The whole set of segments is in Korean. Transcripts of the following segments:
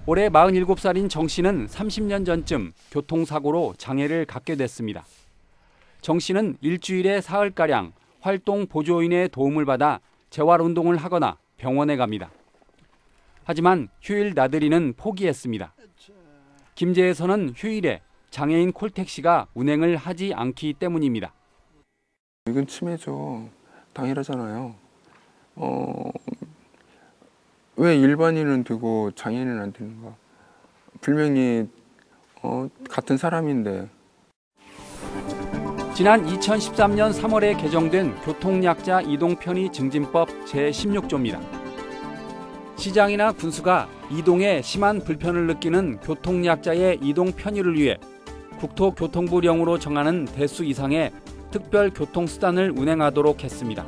올해 47살인 정 씨는 30년 전쯤 교통사고로 장애를 갖게 됐습니다. 정 씨는 일주일에 사흘가량 활동 보조인의 도움을 받아 재활운동을 하거나 병원에 갑니다. 하지만 휴일 나들이는 포기했습니다. 김제에서는 휴일에 장애인 콜택시가 운행을 하지 않기 때문입니다. 이건 치매죠. 당연하잖아요. 왜 일반인은 되고 장애인은 안 되는가? 분명히 같은 사람인데. 지난 2013년 3월에 개정된 교통약자 이동편의 증진법 제16조입니다. 시장이나 군수가 이동에 심한 불편을 느끼는 교통약자의 이동 편의를 위해 국토교통부령으로 정하는 대수 이상의 특별교통수단을 운행하도록 했습니다.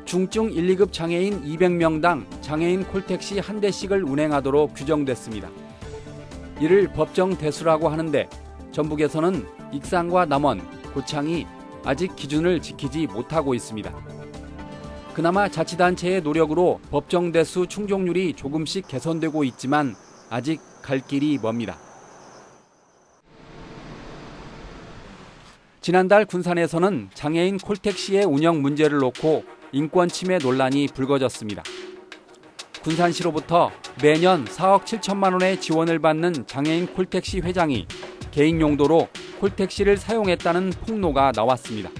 중증 1, 2급 장애인 200명당 장애인 콜택시 한 대씩을 운행하도록 규정됐습니다. 이를 법정 대수라고 하는데 전북에서는 익산과 남원, 고창이 아직 기준을 지키지 못하고 있습니다. 그나마 자치단체의 노력으로 법정 대수 충족률이 조금씩 개선되고 있지만 아직 갈 길이 멉니다. 지난달 군산에서는 장애인 콜택시의 운영 문제를 놓고 인권 침해 논란이 불거졌습니다. 군산시로부터 매년 4억 7천만 원의 지원을 받는 장애인 콜택시 회장이 개인 용도로 콜택시를 사용했다는 폭로가 나왔습니다.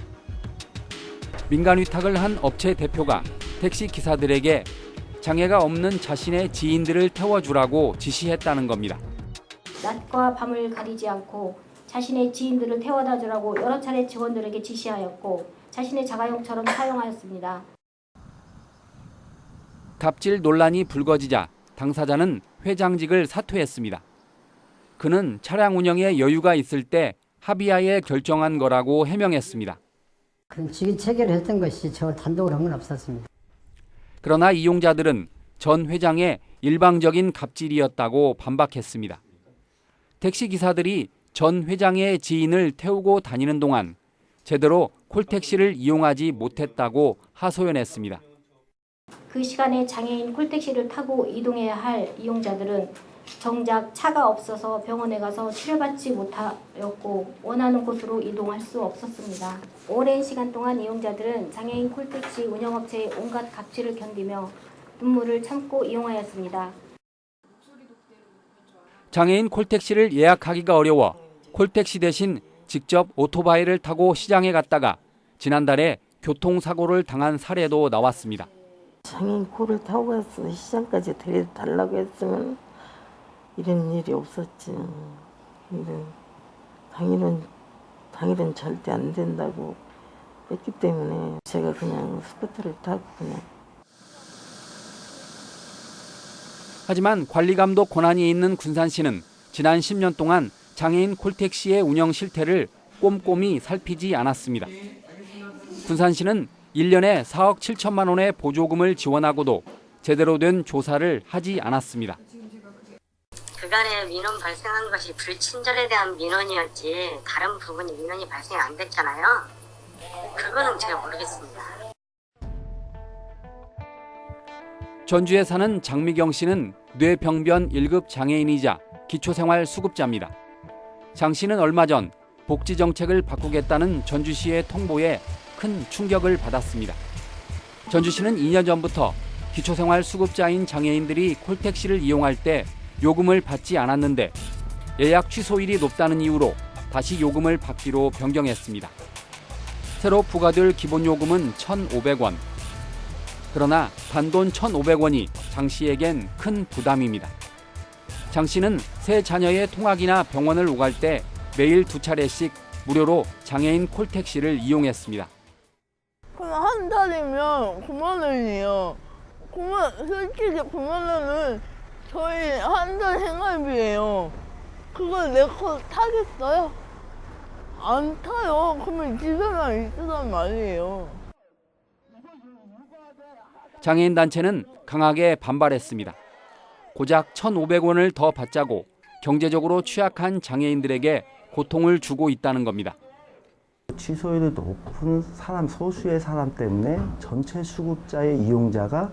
민간 위탁을 한 업체 대표가 택시 기사들에게 장애가 없는 자신의 지인들을 태워주라고 지시했다는 겁니다. 낮과 밤을 가리지 않고 자신의 지인들을 태워다 주라고 여러 차례 직원들에게 지시하였고 자신의 자가용처럼 사용하였습니다. 갑질 논란이 불거지자 당사자는 회장직을 사퇴했습니다. 그는 차량 운영에 여유가 있을 때 합의하에 결정한 거라고 해명했습니다. 그럼 직위 체결을 했던 것이 저 단독으로 한 건 없었습니다. 그러나 이용자들은 전 회장의 일방적인 갑질이었다고 반박했습니다. 택시 기사들이 전 회장의 지인을 태우고 다니는 동안 제대로 콜택시를 이용하지 못했다고 하소연했습니다. 그 시간에 장애인 콜택시를 타고 이동해야 할 이용자들은 정작 차가 없어서 병원에 가서 치료받지 못하였고 원하는 곳으로 이동할 수 없었습니다. 오랜 시간 동안 이용자들은 장애인 콜택시 운영업체의 온갖 갑질을 견디며 눈물을 참고 이용하였습니다. 장애인 콜택시를 예약하기가 어려워 콜택시 대신 직접 오토바이를 타고 시장에 갔다가 지난달에 교통사고를 당한 사례도 나왔습니다. 장애인 콜을 타고 가서 시장까지 데려달라고 했으면 이런 일이 없었지. 당일은 절대 안 된다고 했기 때문에 제가 그냥 스쿠터를 타고 그냥. 하지만 관리감독 권한이 있는 군산시는 지난 10년 동안 장애인 콜택시의 운영 실태를 꼼꼼히 살피지 않았습니다. 군산시는 1년에 4억 7천만 원의 보조금을 지원하고도 제대로 된 조사를 하지 않았습니다. 그간에 민원 발생한 것이 불친절에 대한 민원이었지 다른 부분이 민원이 발생이 안 됐잖아요. 그거는 제가 모르겠습니다. 전주에 사는 장미경 씨는 뇌병변 1급 장애인이자 기초생활수급자입니다. 장 씨는 얼마 전 복지정책을 바꾸겠다는 전주시의 통보에 큰 충격을 받았습니다. 전주시는 2년 전부터 기초생활수급자인 장애인들이 콜택시를 이용할 때 요금을 받지 않았는데 예약 취소일이 높다는 이유로 다시 요금을 받기로 변경했습니다. 새로 부과될 기본요금은 1,500원. 그러나 단돈 1,500원이 장 씨에겐 큰 부담입니다. 장 씨는 세 자녀의 통학이나 병원을 오갈 때 매일 2차례씩 무료로 장애인 콜택시를 이용했습니다. 그럼 한 달이면 9만 원이에요. 솔직히 9만 원은 저희 한 달 생활비예요. 그걸 내거 타겠어요? 안 타요. 그러면 집에만 있으란 말이에요. 장애인 단체는 강하게 반발했습니다. 고작 1,500원을 더 받자고 경제적으로 취약한 장애인들에게 고통을 주고 있다는 겁니다. 취소율이 높은 사람, 소수의 사람 때문에 전체 수급자의 이용자가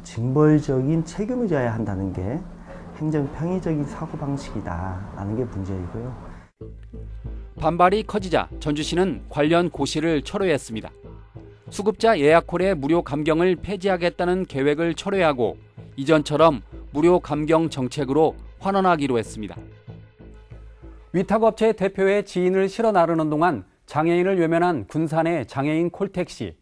징벌적인 책임을 져야 한다는 게 행정 편의적인 사고방식이다라는 게 문제이고요. 반발이 커지자 전주시는 관련 고시를 철회했습니다. 수급자 예약홀의 무료 감경을 폐지하겠다는 계획을 철회하고 이전처럼 무료 감경 정책으로 환원하기로 했습니다. 위탁업체 대표의 지인을 실어 나르는 동안 장애인을 외면한 군산의 장애인 콜택시,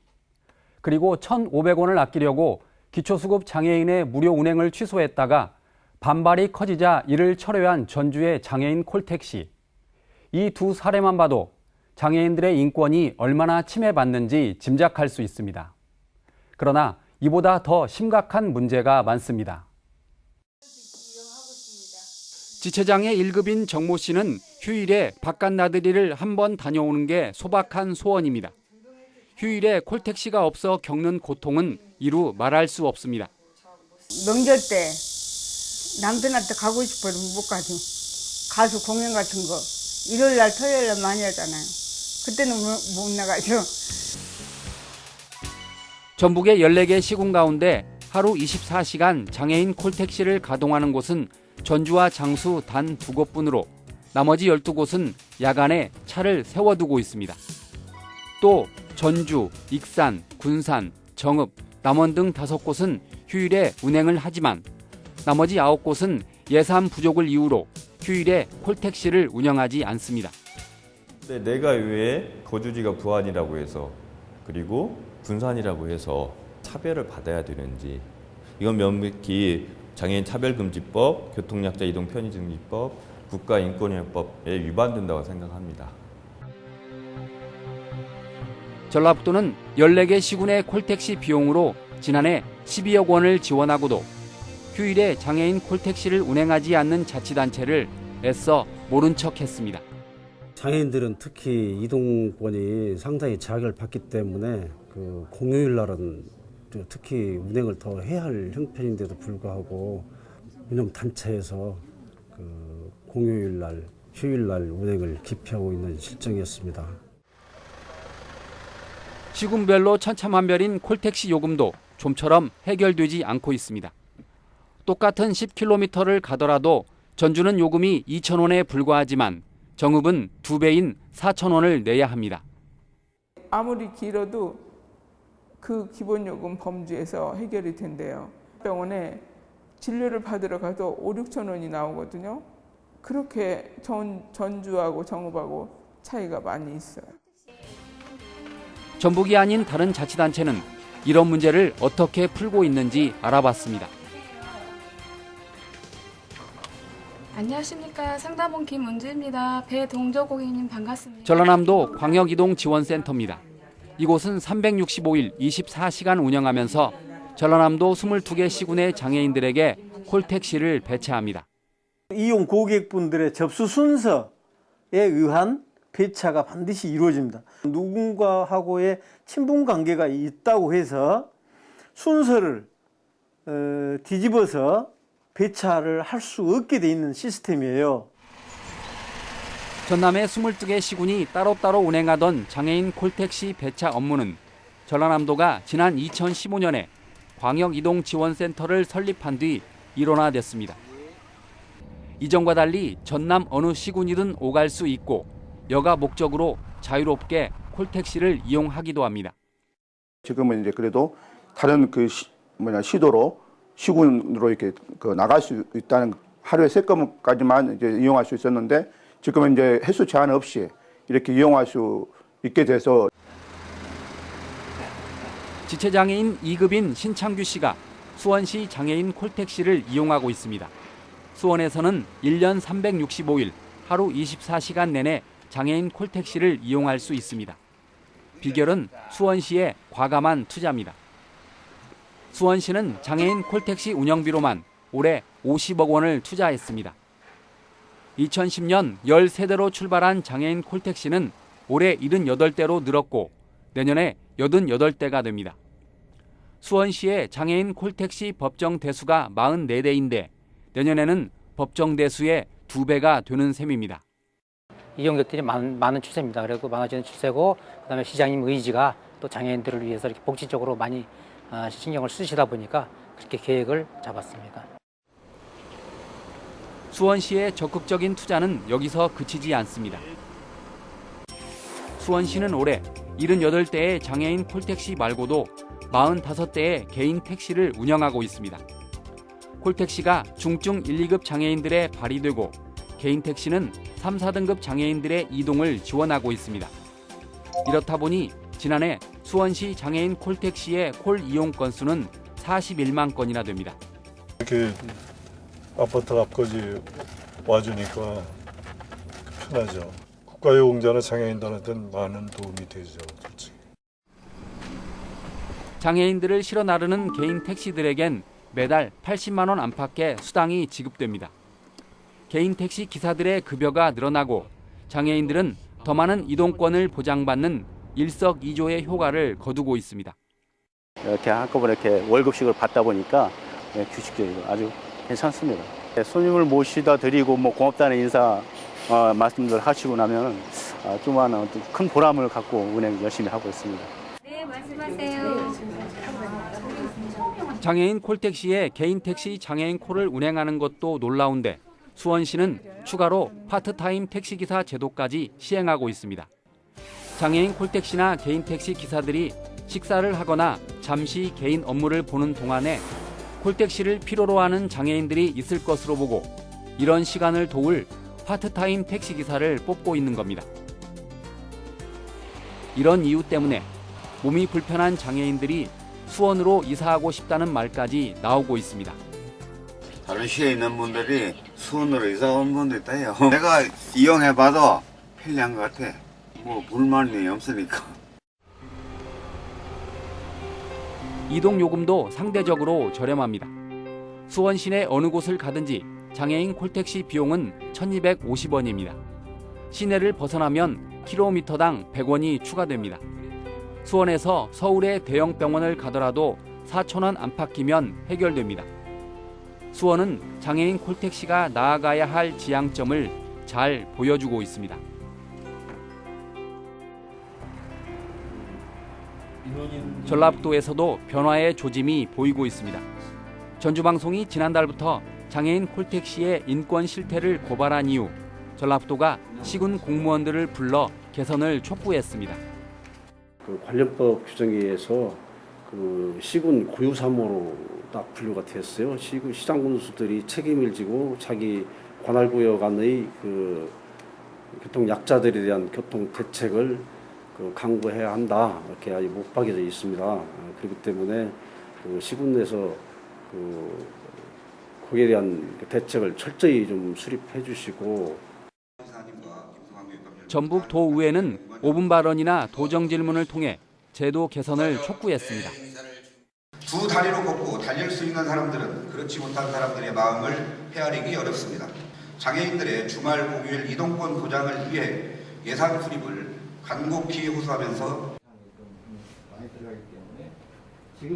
그리고 1,500원을 아끼려고 기초수급 장애인의 무료 운행을 취소했다가 반발이 커지자 이를 철회한 전주의 장애인 콜택시. 이 두 사례만 봐도 장애인들의 인권이 얼마나 침해받는지 짐작할 수 있습니다. 그러나 이보다 더 심각한 문제가 많습니다. 지체장애 1급인 정모 씨는 휴일에 바깥 나들이를 한번 다녀오는 게 소박한 소원입니다. 휴일에 콜택시가 없어 겪는 고통은 이루 말할 수 없습니다. 명절 때 남편한테 가고 싶어도 못 가죠. 가수 공연 같은 거 일요일 날 토요일 날 많이 하잖아요. 그때는 못 나가죠. 전북의 14개 시군 가운데 하루 24시간 장애인 콜택시를 가동하는 곳은 전주와 장수 단 2곳뿐으로 나머지 12곳은 야간에 차를 세워두고 있습니다. 또 전주, 익산, 군산, 정읍, 남원 등 5곳은 휴일에 운행을 하지만 나머지 9곳은 예산 부족을 이유로 휴일에 콜택시를 운영하지 않습니다. 내가 왜 거주지가 부안이라고 해서 그리고 군산이라고 해서 차별을 받아야 되는지, 이건 명백히 장애인 차별금지법, 교통약자 이동편의증진법, 국가인권위원법에 위반된다고 생각합니다. 전라북도는 14개 시군의 콜택시 비용으로 지난해 12억 원을 지원하고도 휴일에 장애인 콜택시를 운행하지 않는 자치단체를 애써 모른 척했습니다. 장애인들은 특히 이동권이 상당히 제약을 받기 때문에 그 공휴일 날은 특히 운행을 더 해야 할 형편인데도 불구하고 운영 단체에서 그 공휴일 날, 휴일 날 운행을 기피하고 있는 실정이었습니다. 시군별로 천차만별인 콜택시 요금도 좀처럼 해결되지 않고 있습니다. 똑같은 10km를 가더라도 전주는 요금이 2,000원에 불과하지만 정읍은 2배인 4,000원을 내야 합니다. 아무리 길어도 그 기본요금 범주에서 해결이 된대요. 병원에 진료를 받으러 가도 5,000~6,000 원이 나오거든요. 그렇게 전주하고 정읍하고 차이가 많이 있어요. 전북이 아닌 다른 자치단체는 이런 문제를 어떻게 풀고 있는지 알아봤습니다. 안녕하십니까. 상담원 김은주입니다. 배동조 고객님 반갑습니다. 전라남도 광역이동지원센터입니다. 이곳은 365일 24시간 운영하면서 전라남도 22개 시군의 장애인들에게 콜택시를 배차합니다. 이용 고객분들의 접수 순서에 의한 배차가 반드시 이루어집니다. 누군가하고의 친분 관계가 있다고 해서 순서를 뒤집어서 배차를 할 수 없게 돼 있는 시스템이에요. 전남의 22개 시군이 따로따로 운행하던 장애인 콜택시 배차 업무는 전라남도가 지난 2015년에 광역이동지원센터를 설립한 뒤 일원화됐습니다. 이전과 달리 전남 어느 시군이든 오갈 수 있고 여가 목적으로 자유롭게 콜택시를 이용하기도 합니다. 지금은 이제 그래도 다른 시도로 시군으로 이렇게 나갈 수 있다는, 하루에 3건까지만 이제 이용할 수 있었는데 지금은 이제 횟수 제한 없이 이렇게 이용할 수 있게 돼서. 지체장애인 2급인 신창규 씨가 수원시 장애인 콜택시를 이용하고 있습니다. 수원에서는 1년 365일 하루 24시간 내내 장애인 콜택시를 이용할 수 있습니다. 비결은 수원시의 과감한 투자입니다. 수원시는 장애인 콜택시 운영비로만 올해 50억 원을 투자했습니다. 2010년 13대로 출발한 장애인 콜택시는 올해 78대로 늘었고 내년에 88대가 됩니다. 수원시의 장애인 콜택시 법정 대수가 44대인데 내년에는 법정 대수의 2배가 되는 셈입니다. 이용객들이 많은 추세입니다. 그리고 많아지는 추세고, 그다음에 시장님 의지가 또 장애인들을 위해서 이렇게 복지적으로 많이 신경을 쓰시다 보니까 그렇게 계획을 잡았습니다. 수원시의 적극적인 투자는 여기서 그치지 않습니다. 수원시는 올해 78대의 장애인 콜택시 말고도 45대의 개인 택시를 운영하고 있습니다. 콜택시가 중증 1, 2급 장애인들의 발이 되고 개인 택시는 3, 4등급 장애인들의 이동을 지원하고 있습니다. 이렇다 보니 지난해 수원시 장애인 콜택시의 콜 이용 건수는 41만 건이나 됩니다. 이렇게 아파트 앞까지 와주니까 편하죠. 국가요금제나 장애인들한테는 많은 도움이 되죠. 솔직히. 장애인들을 실어 나르는 개인 택시들에겐 매달 80만 원 안팎의 수당이 지급됩니다. 개인 택시 기사들의 급여가 늘어나고 장애인들은 더 많은 이동권을 보장받는 일석이조의 효과를 거두고 있습니다. 이렇게 한꺼번에 이렇게 월급씩을 받다 보니까 규칙적이고 아주 괜찮습니다. 손님을 모시다 드리고 고맙다는 인사 말씀들 하시고 나면 좀 큰 보람을 갖고 운행 열심히 하고 있습니다. 네, 말씀하세요. 장애인 콜택시에 개인 택시 장애인 콜을 운행하는 것도 놀라운데 수원시는 추가로 파트타임 택시기사 제도까지 시행하고 있습니다. 장애인 콜택시나 개인 택시 기사들이 식사를 하거나 잠시 개인 업무를 보는 동안에 콜택시를 필요로 하는 장애인들이 있을 것으로 보고 이런 시간을 도울 파트타임 택시기사를 뽑고 있는 겁니다. 이런 이유 때문에 몸이 불편한 장애인들이 수원으로 이사하고 싶다는 말까지 나오고 있습니다. 다른 시에 있는 분들이 수원으로 이사 온 분도 있다요. 내가 이용해봐도 편리한 것 같아. 불만이 없으니까. 이동 요금도 상대적으로 저렴합니다. 수원 시내 어느 곳을 가든지 장애인 콜택시 비용은 1,250원입니다. 시내를 벗어나면 킬로미터당 100원이 추가됩니다. 수원에서 서울의 대형 병원을 가더라도 4,000원 안팎이면 해결됩니다. 수원은 장애인 콜택시가 나아가야 할 지향점을 잘 보여주고 있습니다. 전라북도에서도 변화의 조짐이 보이고 있습니다. 전주방송이 지난달부터 장애인 콜택시의 인권 실태를 고발한 이후 전라북도가 시군 공무원들을 불러 개선을 촉구했습니다. 관련법 규정에 의해서 시군 고유사무로 딱 분류가 됐어요. 시장 군수들이 책임을 지고 자기 관할구역 안의 교통 약자들에 대한 교통 대책을 강구해야 한다. 이렇게 아직 못 박여져 있습니다. 그렇기 때문에 시군에서 거기에 대한 대책을 철저히 좀 수립해 주시고. 전북 도의회는 5분 발언이나 도정 질문을 통해 제도 개선을 촉구했습니다. 두 다리로 걷고 달릴 수 있는 사람들은 그렇지 못한 사람들의 마음을 헤아리기 어렵습니다. 장애인들의 주말 공휴일 이동권 보장을 위해 예산 수립을 간곡히 호소하면서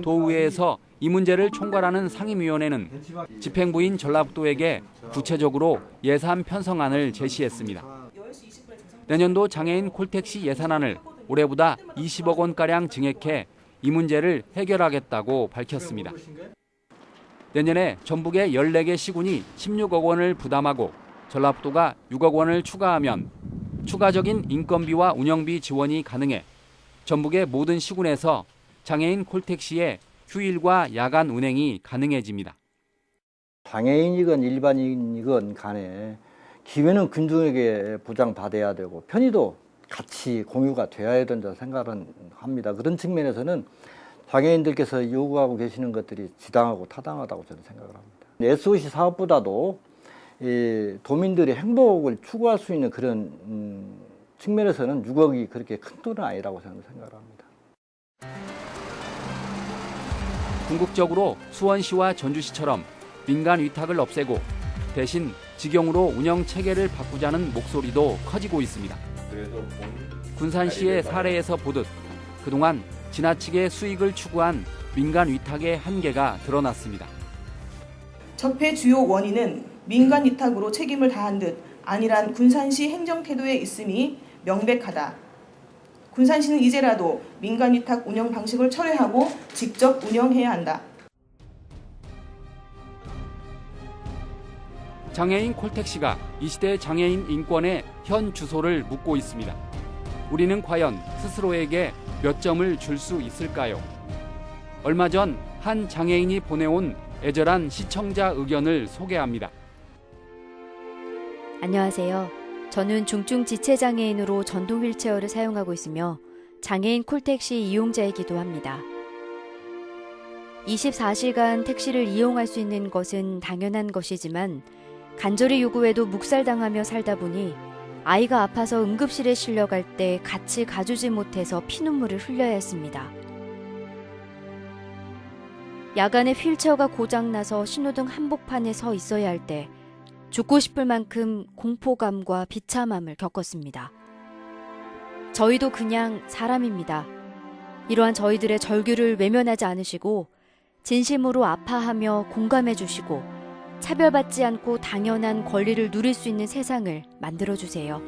도의회에서 이 문제를 총괄하는 상임위원회는 집행부인 전라북도에게 구체적으로 예산 편성안을 제시했습니다. 내년도 장애인 콜택시 예산안을 올해보다 20억 원가량 증액해 이 문제를 해결하겠다고 밝혔습니다. 내년에 전북의 14개 시군이 16억 원을 부담하고 전라북도가 6억 원을 추가하면 추가적인 인건비와 운영비 지원이 가능해 전북의 모든 시군에서 장애인 콜택시의 휴일과 야간 운행이 가능해집니다. 장애인이건 일반인이건 간에 기회는 균등하게 보장받아야 되고 편의도 같이 공유가 되어야 된다고 생각은 합니다. 그런 측면에서는 장애인들께서 요구하고 계시는 것들이 지당하고 타당하다고 저는 생각을 합니다. SOC 사업보다도 도민들의 행복을 추구할 수 있는 그런 측면에서는 6억이 그렇게 큰 돈은 아니라고 저는 생각을 합니다. 궁극적으로 수원시와 전주시처럼 민간 위탁을 없애고 대신 직영으로 운영 체계를 바꾸자는 목소리도 커지고 있습니다. 군산시의 사례에서 보듯 그동안 지나치게 수익을 추구한 민간 위탁의 한계가 드러났습니다. 적폐 주요 원인은 민간 위탁으로 책임을 다한 듯 아니란 군산시 행정 태도에 있음이 명백하다. 군산시는 이제라도 민간 위탁 운영 방식을 철회하고 직접 운영해야 한다. 장애인 콜택시가 이 시대 장애인 인권의 현 주소를 묻고 있습니다. 우리는 과연 스스로에게 몇 점을 줄 수 있을까요? 얼마 전 한 장애인이 보내온 애절한 시청자 의견을 소개합니다. 안녕하세요. 저는 중증 지체장애인으로 전동 휠체어를 사용하고 있으며 장애인 콜택시 이용자이기도 합니다. 24시간 택시를 이용할 수 있는 것은 당연한 것이지만 간절히 요구해도 묵살당하며 살다 보니 아이가 아파서 응급실에 실려갈 때 같이 가주지 못해서 피눈물을 흘려야 했습니다. 야간에 휠체어가 고장나서 신호등 한복판에 서 있어야 할 때 죽고 싶을 만큼 공포감과 비참함을 겪었습니다. 저희도 그냥 사람입니다. 이러한 저희들의 절규를 외면하지 않으시고 진심으로 아파하며 공감해 주시고 차별받지 않고 당연한 권리를 누릴 수 있는 세상을 만들어 주세요.